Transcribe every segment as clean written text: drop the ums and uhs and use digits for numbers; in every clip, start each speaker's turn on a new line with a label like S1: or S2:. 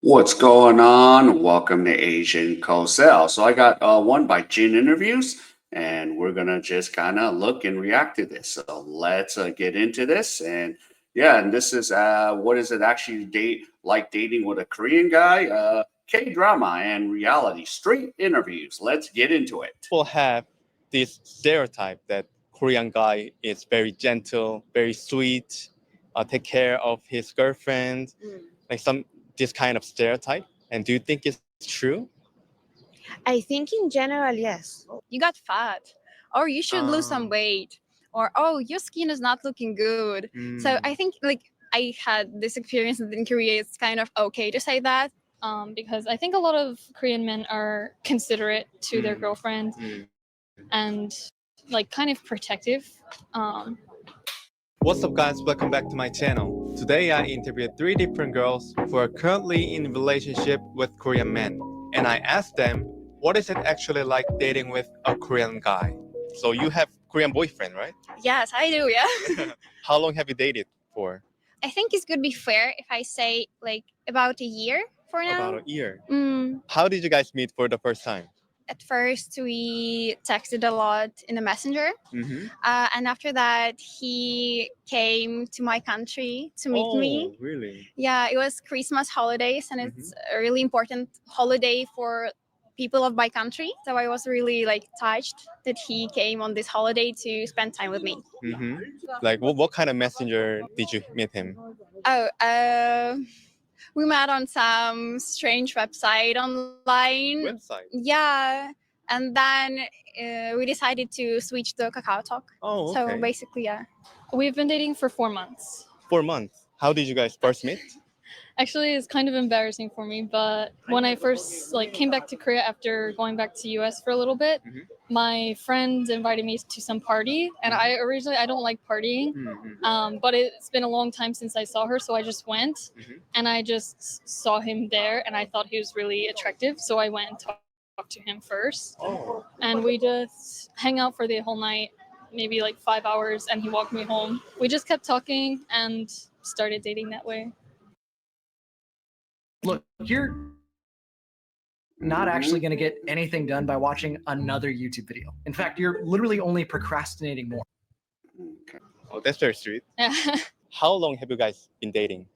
S1: What's going on? Welcome to Asian Cosell. So I got one by Jin interviews, and we're gonna just kind of look and react to this. So let's get into this. And yeah, and this is what is it actually date like dating with a Korean guy? K drama and reality, straight interviews. Let's get into it.
S2: People have this stereotype that Korean guy is very gentle, very sweet, take care of his girlfriend, like some this kind of stereotype. And do you think it's true?
S3: I think in general, yes.
S4: You got fat, or you should lose some weight, or oh, your skin is not looking good. So I think I had this experience in Korea. It's kind of okay to say that.
S5: Because I think a lot of Korean men are considerate to their girlfriend and like kind of protective.
S2: What's up, guys? Welcome back to my channel. Today I interviewed 3 different girls who are currently in relationship with Korean men, and I asked them what is it actually like dating with a Korean guy. So you have Korean boyfriend, right?
S4: Yes, I do. Yeah.
S2: How long have you dated for?
S4: I think it's gonna be fair if I say like about a year for now.
S2: About a year.
S4: Mm,
S2: How did you guys meet for the first time?
S4: at first, we texted a lot in the messenger,
S2: Mm-hmm.
S4: and after that, he came to my country to meet me.
S2: Really?
S4: Yeah, it was Christmas holidays, and it's a really important holiday for people of my country. So I was really touched that he came on this holiday to spend time with me.
S2: Mm-hmm. Like, what kind of messenger did you meet him?
S4: Oh, we met on some strange website online.
S2: Website?
S4: Yeah, and then we decided to switch to Kakao Talk.
S2: Oh,
S4: So
S2: okay.
S4: basically, yeah.
S5: We've been dating for 4 months.
S2: 4 months. How did you guys first meet?
S5: Actually, it's kind of embarrassing for me, but when I first came back to Korea after going back to US for a little bit, my friend invited me to some party, and I don't like partying, but it's been a long time since I saw her, so I just went, and I just saw him there, and I thought he was really attractive, so I went and talked to him first, and we just hang out for the whole night, maybe 5 hours, and he walked me home. We just kept talking and started dating that way.
S6: Look, you're not actually going to get anything done by watching another YouTube video. In fact, you're literally only procrastinating more.
S1: Okay.
S2: Oh, that's very sweet. How long have you guys been dating?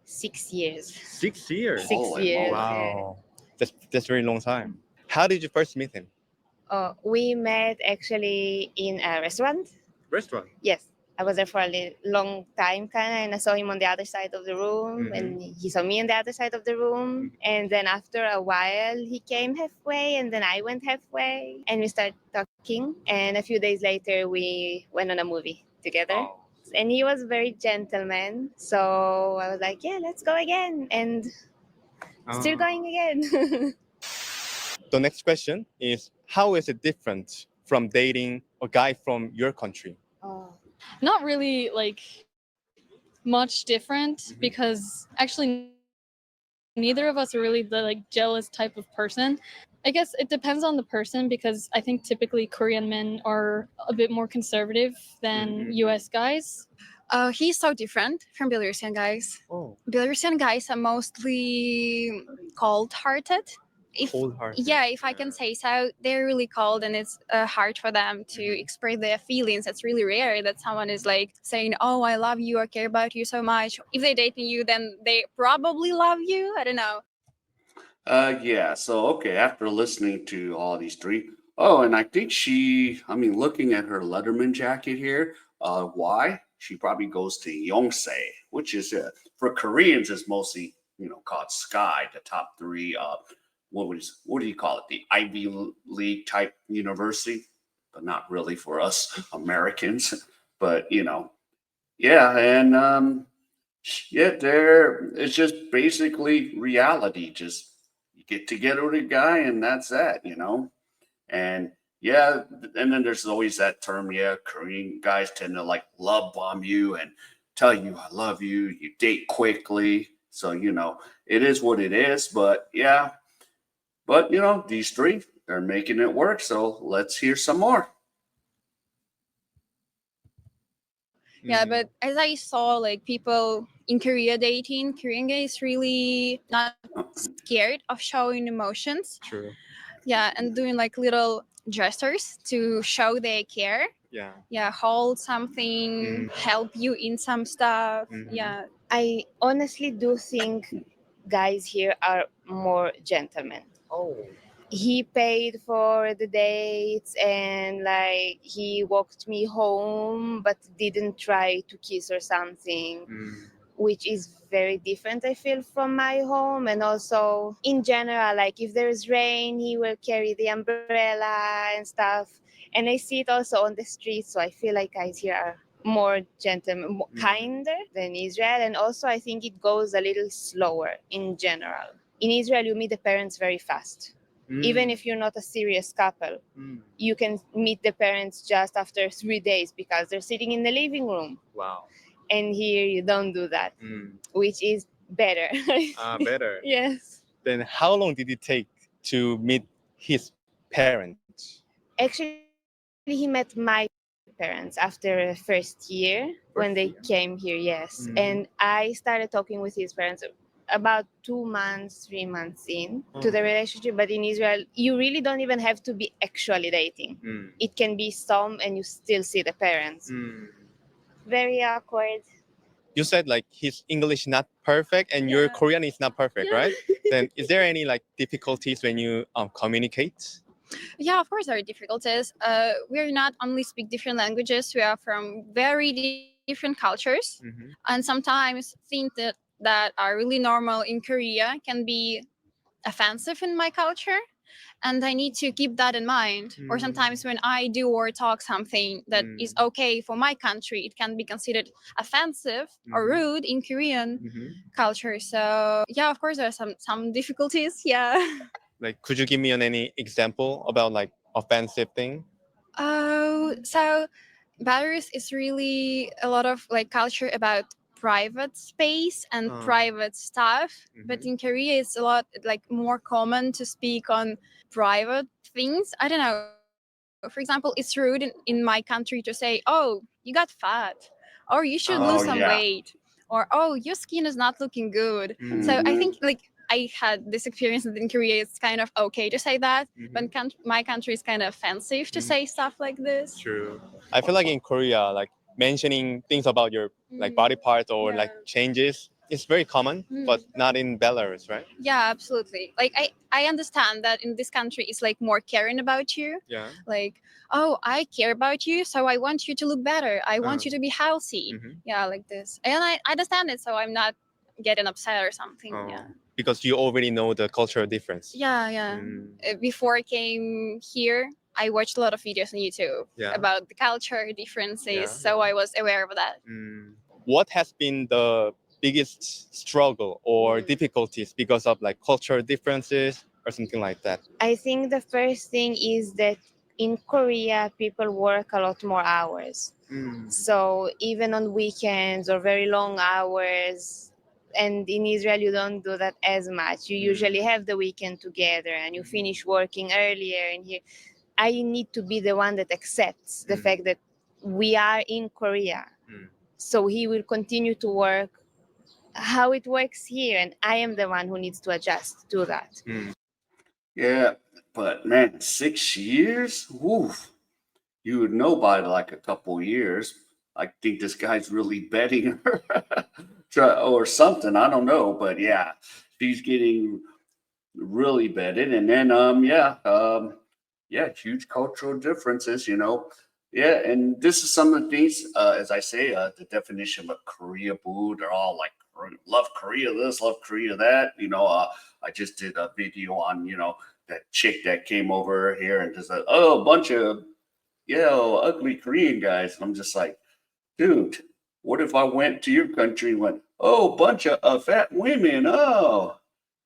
S3: 6 years.
S2: 6 years.
S3: Six
S1: Holy
S3: years.
S1: moly.
S2: Wow. That's very long time. How did you first meet him?
S3: We met actually in a restaurant.
S2: Restaurant.
S3: Yes. I was there for a long time, and I saw him on the other side of the room, and he saw me on the other side of the room. And then after a while, he came halfway, and then I went halfway, and we started talking. And a few days later, we went on a movie together.
S2: Oh.
S3: And he was very gentleman, so I was like, yeah, let's go again, and still going again.
S2: The next question is, how is it different from dating a guy from your country?
S5: Not really much different, because actually neither of us are really the jealous type of person. I guess it depends on the person, because I think typically Korean men are a bit more conservative than US guys.
S4: He's so different from Belarusian guys.
S2: Oh,
S4: Belarusian guys are mostly cold-hearted.
S2: cold-hearted.
S4: Yeah, if I can say so, they're really cold, and it's hard for them to express their feelings. It's really rare that someone is saying, "Oh, I love you, I care about you so much." If they're dating you, then they probably love you. I don't know.
S1: Yeah, so okay, after listening to all these three, oh, and I think looking at her Letterman jacket here, why? She probably goes to Yonsei, which is for Koreans is mostly, called Sky, the top three what do you call it? The Ivy League type university, but not really for us Americans. But yeah, and yeah, it's just basically reality. Just you get together with a guy, and that's that. And yeah, and then there's always that term. Yeah, Korean guys tend to love bomb you and tell you I love you. You date quickly, so it is what it is. But yeah, but these three, they're making it work. So let's hear some more.
S4: Yeah, but as I saw, like people in Korea dating, Korean guys really not scared of showing emotions.
S2: True.
S4: Yeah, and doing like little gestures to show they care.
S2: Yeah.
S4: Yeah, hold something, help you in some stuff. Yeah.
S3: I honestly do think guys here are more gentlemen.
S2: Oh.
S3: He paid for the dates and like he walked me home but didn't try to kiss or something, which is very different I feel from my home. And also in general, like if there's rain he will carry the umbrella and stuff, and I see it also on the streets. So I feel like guys here are more gentlemen, kinder than Israel. And also I think it goes a little slower in general. In Israel you meet the parents very fast. Even if you're not a serious couple, you can meet the parents just after 3 days because they're sitting in the living room.
S2: Wow.
S3: And here you don't do that, which is better.
S2: Better.
S3: Yes.
S2: Then how long did it take to meet his parents?
S3: Actually, he met my parents after first year when they came here, yes. And I started talking with his parents about 2 months, 3 months in to the relationship. But in Israel, you really don't even have to be actually dating. It can be some and you still see the parents. Very awkward.
S2: You said like his English not perfect and your Korean is not perfect, right? Then is there any like difficulties when you communicate?
S4: Yeah, of course there are difficulties. We're not only speak different languages, we are from very different cultures. And sometimes things that are really normal in Korea can be offensive in my culture. And I need to keep that in mind. Or sometimes when I do or talk something that is okay for my country, it can be considered offensive or rude in Korean culture. So yeah, of course there are some difficulties. Yeah.
S2: Like, could you give me any example about like offensive thing?
S4: Oh, so Belarus is really a lot of like culture about private space and private stuff. But in Korea, it's a lot like more common to speak on private things. I don't know. For example, it's rude in my country to say, "Oh, you got fat," or "You should lose some
S1: Oh
S4: weight,"
S1: yeah.
S4: or "Oh, your skin is not looking good." So I think
S1: Hmm.
S4: like I had this experience that in Korea it's kind of okay to say that, but my country is kind of offensive to say stuff like this.
S2: True. I feel like in Korea, like mentioning things about your like body parts or like changes is very common, but not in Belarus, right?
S4: Yeah, absolutely. Like I understand that in this country it's like more caring about you.
S2: Yeah.
S4: Like, oh, I care about you, so I want you to look better. I want you to be healthy. Yeah, like this. And I understand it, so I'm not getting upset or something. Yeah.
S2: Because you already know the cultural difference.
S4: Yeah, yeah. Before I came here, I watched a lot of videos on YouTube about the culture differences, so I was aware of that.
S2: What has been the biggest struggle or difficulties because of like cultural differences or something like that?
S3: I think the first thing is that in Korea, people work a lot more hours. So even on weekends or very long hours, and in Israel, you don't do that as much. You usually have the weekend together and you finish working earlier. And here, I need to be the one that accepts the fact that we are in Korea. So he will continue to work how it works here, and I am the one who needs to adjust to that.
S1: Yeah, but man, 6 years? Woof. You would know by like a couple years. I think this guy's really betting her or something. I don't know, but yeah, she's getting really betted. And then yeah, huge cultural differences, you know. Yeah, and this is some of the things, as I say, the definition of Korea boo, they're all like love Korea this, love Korea that. You know, I just did a video on, you know, that chick that came over here and just said, oh, a bunch of ugly Korean guys. And I'm just like, dude, what if I went to your country and went, oh, bunch of fat women? Oh,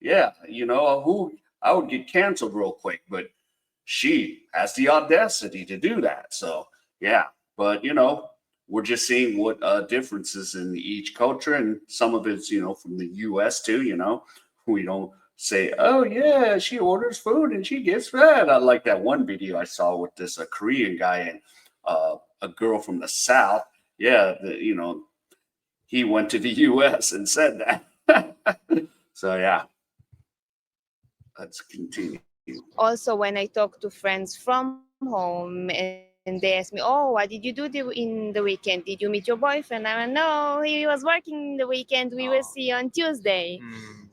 S1: yeah, you know, who I would get canceled real quick, but she has the audacity to do that. So, yeah, but you know, we're just seeing what differences in each culture, and some of it's, you know, from the US too, you know, we don't say, oh, yeah, she orders food and she gets fat. I like that one video I saw with this Korean guy and a girl from the South, yeah, he went to the U.S. and said that. So yeah, let's continue.
S3: Also, when I talk to friends from home and they ask me, "Oh, what did you do in the weekend? Did you meet your boyfriend?" I'm like, "No, he was working the weekend. We will see on Tuesday."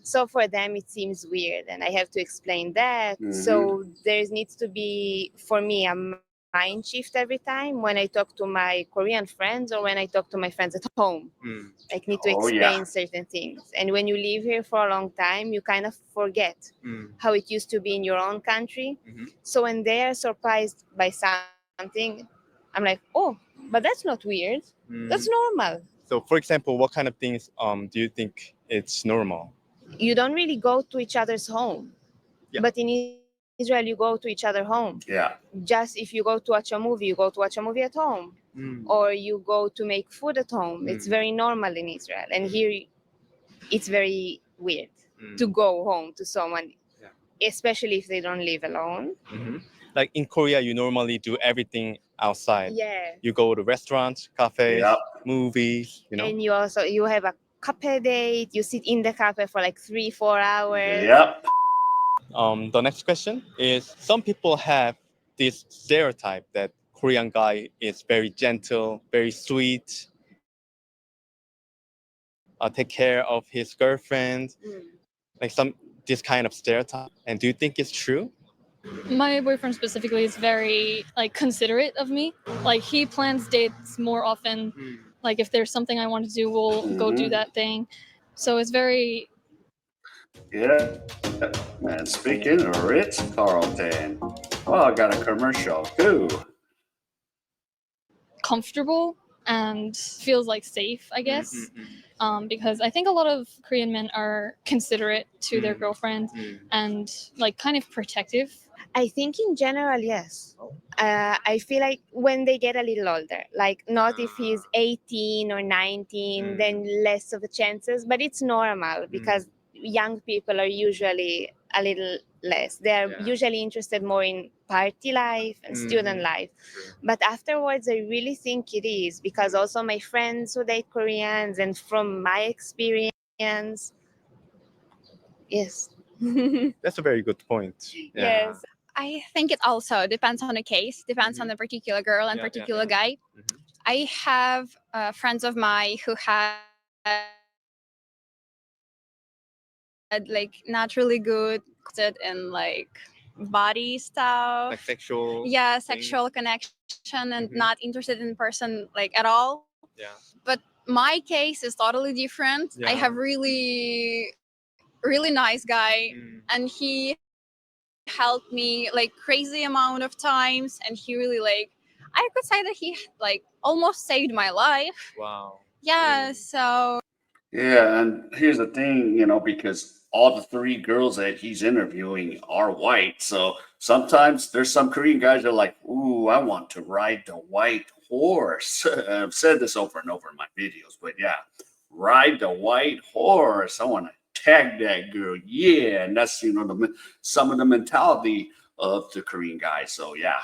S3: So for them, it seems weird, and I have to explain that.
S1: Hmm.
S3: So there needs to be, for me, a mind shift every time when I talk to my Korean friends or when I talk to my friends at home. Like need to
S1: Oh
S3: explain
S1: yeah.
S3: certain things. And when you live here for a long time, you kind of forget how it used to be in your own country. So when they are surprised by something, I'm like, oh, but that's not weird. That's normal.
S2: So, for example, what kind of things do you think it's normal?
S3: You don't really go to each other's home.
S2: Yeah.
S3: But in Israel, you go to each other's home.
S1: Yeah.
S3: Just if you go to watch a movie, you go to watch a movie at home. Or you go to make food at home. It's very normal in Israel. And here, it's very weird to go home to someone, especially if they don't live alone.
S2: Like in Korea, you normally do everything outside.
S3: Yeah.
S2: You go to restaurants, cafes,
S1: Yep.
S2: movies, you know.
S3: And you have a cafe date. You sit in the cafe for like 3-4 hours.
S1: Yep.
S2: The next question is some people have this stereotype that Korean guy is very gentle, very sweet, take care of his girlfriend, like some this kind of stereotype. And do you think it's true?
S5: My boyfriend specifically is very like considerate of me. Like he plans dates more often. Like if there's something I want to do, we'll go do that thing. So it's very
S1: Yeah. And speaking of Ritz Carlton, oh, I got a commercial too.
S5: comfortable and feels like safe, I guess. Because I think a lot of Korean men are considerate to their girlfriend and like kind of protective.
S3: I think in general, yes. I feel like when they get a little older, like not if he's 18 or 19, then less of a chances, but it's normal because young people are usually a little less. They are usually interested more in party life and student life. But afterwards, I really think it is because also my friends who date Koreans and from my experience, yes.
S2: That's a very good point.
S3: Yes.
S4: I think it also depends on the case, depends on the particular girl and particular guy. I have friends of mine who had like not really good in like body stuff,
S2: Like sexual.
S4: yeah,
S2: things.
S4: sexual connection and not interested in person like at all.
S2: Yeah.
S4: But my case is totally different. I
S2: Yeah.
S4: have really nice guy, and he helped me like crazy amount of times, and he really like I could say that he like almost saved my life.
S2: Wow.
S4: Yeah, so
S1: Yeah, and here's the thing, because all the three girls that he's interviewing are white. So sometimes there's some Korean guys that are like, ooh, I want to ride the white horse. I've said this over and over in my videos, but yeah, ride the white horse. I want to tag that girl. Yeah, and that's, some of the mentality of the Korean guys. So yeah.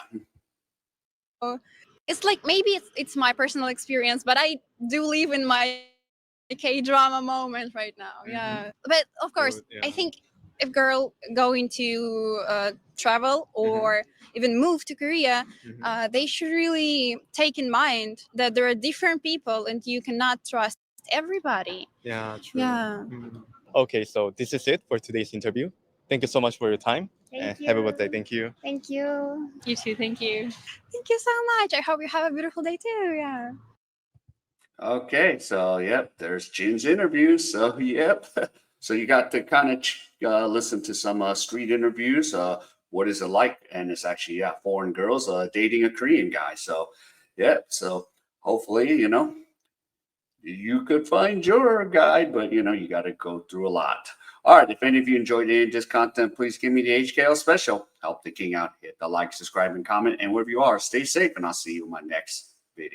S4: it's like maybe it's my personal experience, but I do live in my K-drama moment right now. Yeah, but of course, I think if girl going to travel or even move to Korea, they should really take in mind that there are different people and you cannot trust everybody.
S2: Yeah, true.
S4: Yeah.
S2: Okay, so this is it for today's interview. Thank you so much for your time.
S3: Thank
S2: Have a good day.
S3: you.
S2: Thank you.
S3: Thank you.
S5: You too, thank you.
S4: Thank you so much. I hope you have a beautiful day too. Yeah.
S1: Okay, so yep, there's Jin's interview. So yep, so you got to kind of listen to some street interviews. What is it like? And it's actually foreign girls dating a Korean guy. So yep, so hopefully you could find your guy, but you got to go through a lot. All right, if any of you enjoyed any of this content, please give me the HKL special. Help the king out. Hit the like, subscribe, and comment. And wherever you are, stay safe, and I'll see you in my next